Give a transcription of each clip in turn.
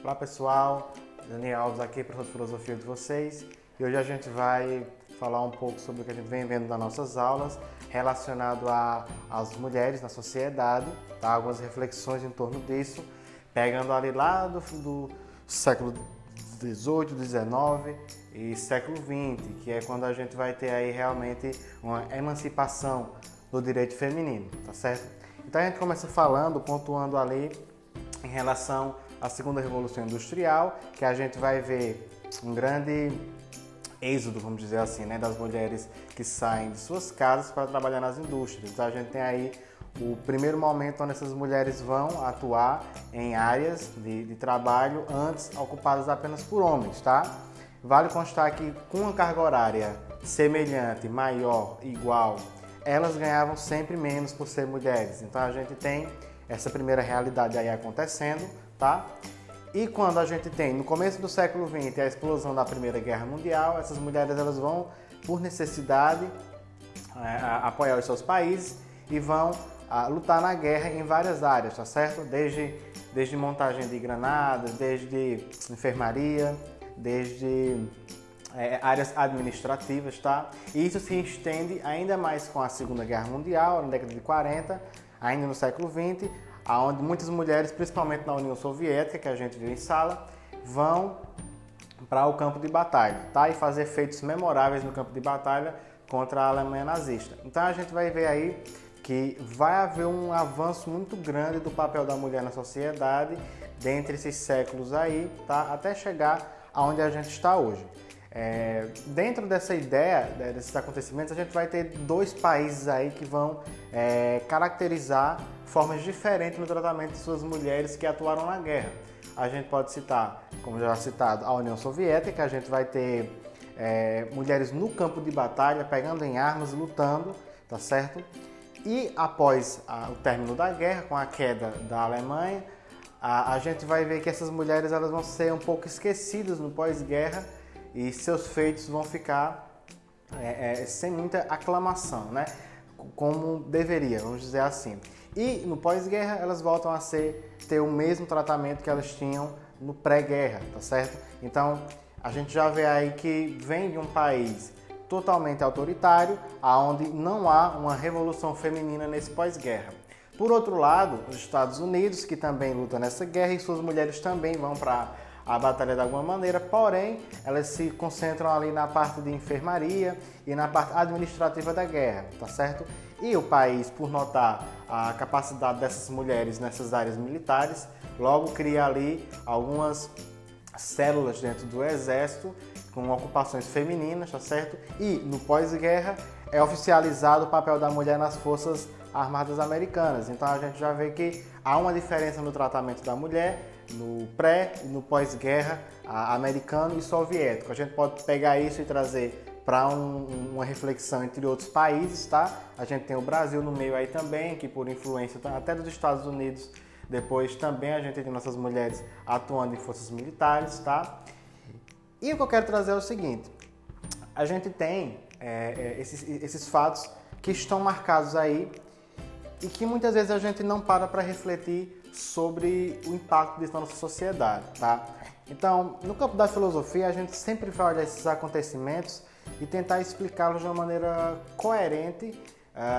Olá pessoal, Daniel Alves aqui, professor de filosofia de vocês, e hoje a gente vai falar um pouco sobre o que a gente vem vendo nas nossas aulas relacionado às mulheres na sociedade, tá? Algumas reflexões em torno disso, pegando ali lá do século XVIII, XIX e século XX, que é quando a gente vai ter aí realmente uma emancipação do direito feminino, tá certo? Então a gente começa pontuando ali em relação à segunda revolução industrial, que a gente vai ver um grande êxodo, vamos dizer assim, né, das mulheres que saem de suas casas para trabalhar nas indústrias. Então a gente tem aí o primeiro momento onde essas mulheres vão atuar em áreas de trabalho antes ocupadas apenas por homens, tá? Vale constar que com uma carga horária semelhante, maior, igual, elas ganhavam sempre menos por ser mulheres. Então a gente tem essa primeira realidade aí acontecendo, tá? E quando a gente tem, no começo do século XX, a explosão da Primeira Guerra Mundial, essas mulheres elas vão, por necessidade, apoiar os seus países e vão lutar na guerra em várias áreas, tá certo? Desde montagem de granadas, desde enfermaria, desde áreas administrativas, tá? E isso se estende ainda mais com a Segunda Guerra Mundial, na década de 40, ainda no século XX, onde muitas mulheres, principalmente na União Soviética, que a gente viu em sala, vão para o campo de batalha, tá? E fazer feitos memoráveis no campo de batalha contra a Alemanha nazista. Então a gente vai ver aí que vai haver um avanço muito grande do papel da mulher na sociedade dentre esses séculos aí, tá? Até chegar aonde a gente está hoje. Dentro dessa ideia, desses acontecimentos, a gente vai ter dois países aí que vão caracterizar formas diferentes no tratamento de suas mulheres que atuaram na guerra. A gente pode citar, como já citado, a União Soviética, que a gente vai ter mulheres no campo de batalha, pegando em armas, lutando, tá certo? E após o término da guerra, com a queda da Alemanha, a gente vai ver que essas mulheres elas vão ser um pouco esquecidas no pós-guerra, e seus feitos vão ficar sem muita aclamação, né? Como deveria, vamos dizer assim. E no pós-guerra elas voltam a ter o mesmo tratamento que elas tinham no pré-guerra, tá certo? Então a gente já vê aí que vem de um país totalmente autoritário, onde não há uma revolução feminina nesse pós-guerra. Por outro lado, os Estados Unidos, que também lutam nessa guerra, e suas mulheres também vão para a batalha de alguma maneira, porém elas se concentram ali na parte de enfermaria e na parte administrativa da guerra, tá certo? E o país, por notar a capacidade dessas mulheres nessas áreas militares, logo cria ali algumas células dentro do exército com ocupações femininas, tá certo? E no pós-guerra é oficializado o papel da mulher nas forças armadas americanas. Então a gente já vê que há uma diferença no tratamento da mulher no pré e no pós-guerra americano e soviético. A gente pode pegar isso e trazer para uma reflexão entre outros países, tá? A gente tem o Brasil no meio aí também, que por influência até dos Estados Unidos, depois também a gente tem nossas mulheres atuando em forças militares, tá? E o que eu quero trazer é o seguinte, a gente tem esses fatos que estão marcados aí e que muitas vezes a gente não para refletir sobre o impacto disso na nossa sociedade, tá? Então, no campo da filosofia, a gente sempre vai olhar esses acontecimentos e tentar explicá-los de uma maneira coerente,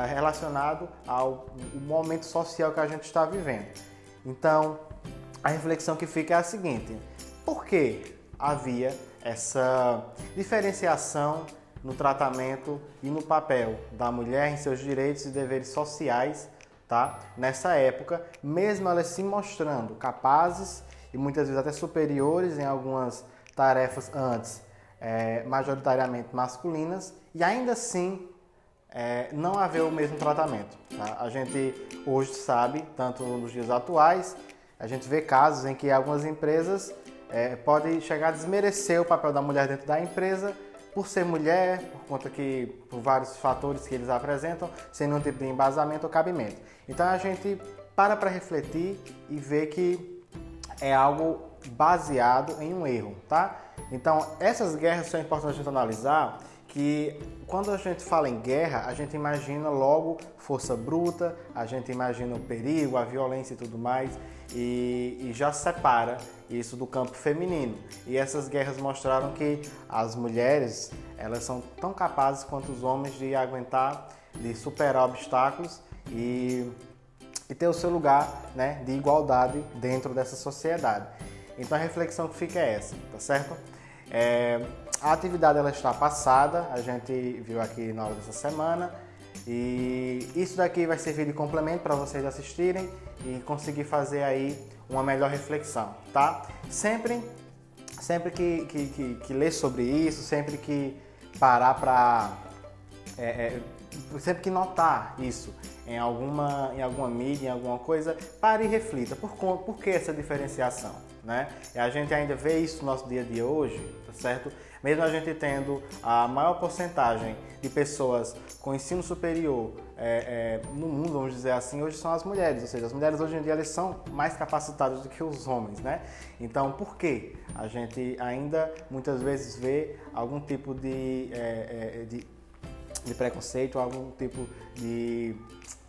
relacionado ao momento social que a gente está vivendo. Então, a reflexão que fica é a seguinte: por que havia essa diferenciação no tratamento e no papel da mulher em seus direitos e deveres sociais, tá? Nessa época, mesmo elas se mostrando capazes e muitas vezes até superiores em algumas tarefas antes majoritariamente masculinas, e ainda assim não haver o mesmo tratamento, tá? A gente hoje sabe, tanto nos dias atuais, a gente vê casos em que algumas empresas podem chegar a desmerecer o papel da mulher dentro da empresa por ser mulher, por vários fatores que eles apresentam, sem nenhum tipo de embasamento ou cabimento. Então a gente para refletir e ver que é algo baseado em um erro, tá? Então essas guerras são importantes a gente analisar, que quando a gente fala em guerra, a gente imagina logo força bruta, a gente imagina o perigo, a violência e tudo mais, e já separa isso do campo feminino. E essas guerras mostraram que as mulheres, elas são tão capazes quanto os homens de aguentar, de superar obstáculos e ter o seu lugar, né, de igualdade dentro dessa sociedade. Então a reflexão que fica é essa, tá certo? A atividade ela está passada, a gente viu aqui na aula dessa semana, e isso daqui vai servir de complemento para vocês assistirem e conseguir fazer aí uma melhor reflexão, tá? Sempre que ler sobre isso, sempre que parar para... sempre que notar isso em alguma mídia, em alguma coisa, pare e reflita. Por que essa diferenciação? Né? E a gente ainda vê isso no nosso dia a dia hoje, tá certo? Mesmo a gente tendo a maior porcentagem de pessoas com ensino superior no mundo, vamos dizer assim, hoje são as mulheres. Ou seja, as mulheres hoje em dia elas são mais capacitadas do que os homens, né? Então, por que a gente ainda muitas vezes vê algum tipo de preconceito, algum tipo de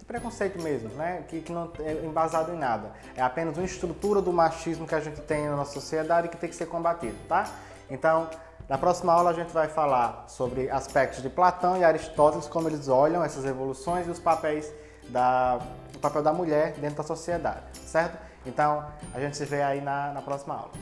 preconceito mesmo, né? Que não é embasado em nada. É apenas uma estrutura do machismo que a gente tem na nossa sociedade que tem que ser combatido, tá? Então, na próxima aula a gente vai falar sobre aspectos de Platão e Aristóteles, como eles olham essas evoluções e os papéis o papel da mulher dentro da sociedade, certo? Então, a gente se vê aí na próxima aula.